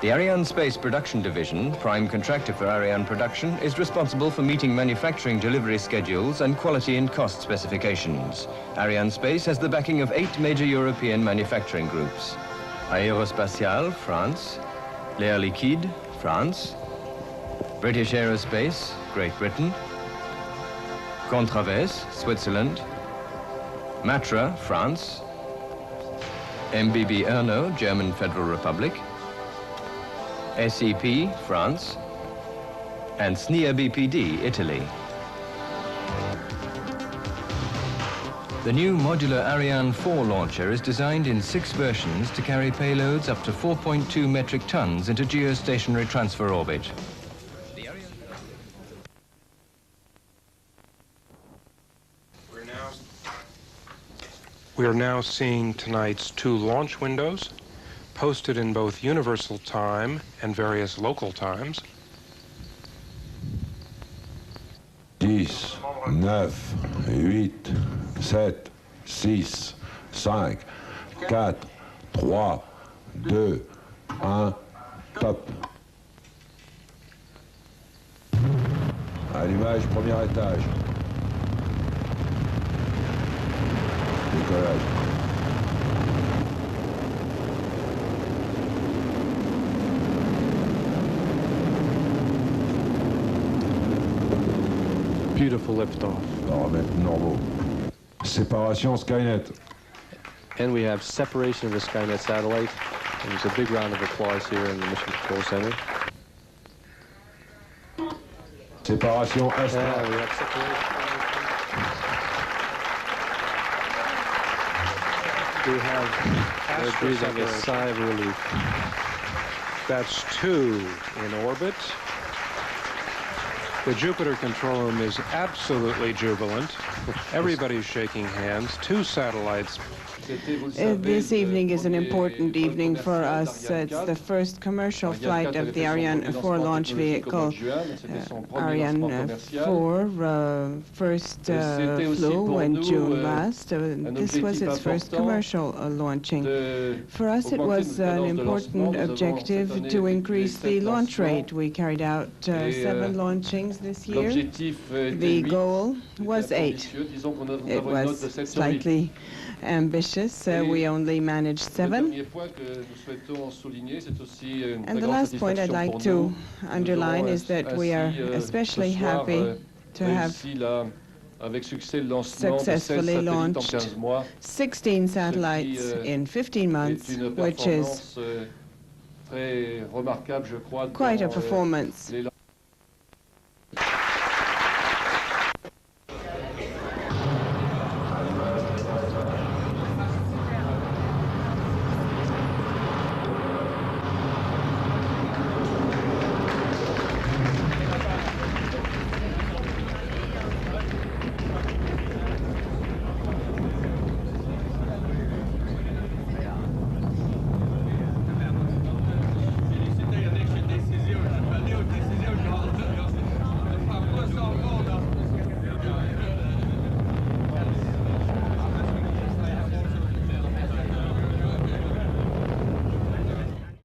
The Ariane Space Production Division, prime contractor for Ariane production, is responsible for meeting manufacturing delivery schedules and quality and cost specifications. Ariane Space has the backing of 8 major European manufacturing groups: Aérospatiale, France; L'Air Liquide, France; British Aerospace, Great Britain; Contraves, Switzerland; Matra, France; MBB Erno, German Federal Republic; SEP, France; and SNIA BPD, Italy. The new modular Ariane 4 launcher is designed in 6 versions to carry payloads up to 4.2 metric tons into geostationary transfer orbit. We are now seeing tonight's 2 launch windows, posted in both universal time and various local times. 10, 9, 8, 7, 6, 5, 4, 3, 2, 1, top. Allumage, premier étage. Décollage. Beautiful liftoff. Paramètres normaux. Séparation Skynet. And we have separation of the Skynet satellite. And there's a big round of applause here in the Mission Control Center. Séparation Astra. Yeah, we have separation. We have they're breathing a sigh of relief. That's 2 in orbit. The Jupiter control room is absolutely jubilant. Everybody's shaking hands. 2 satellites. This evening is an important evening for us. It's the first commercial flight of the Ariane 4 launch vehicle. Ariane 4 first flew in June last. This was its first commercial launching. For us, it was an important objective to increase the launch rate. We carried out 7 launchings this year. The goal was 8. It was slightly ambitious. We only managed 7. And the last point I'd like to underline is that we are especially happy to have successfully launched 16 satellites in 15 months, which is quite a performance.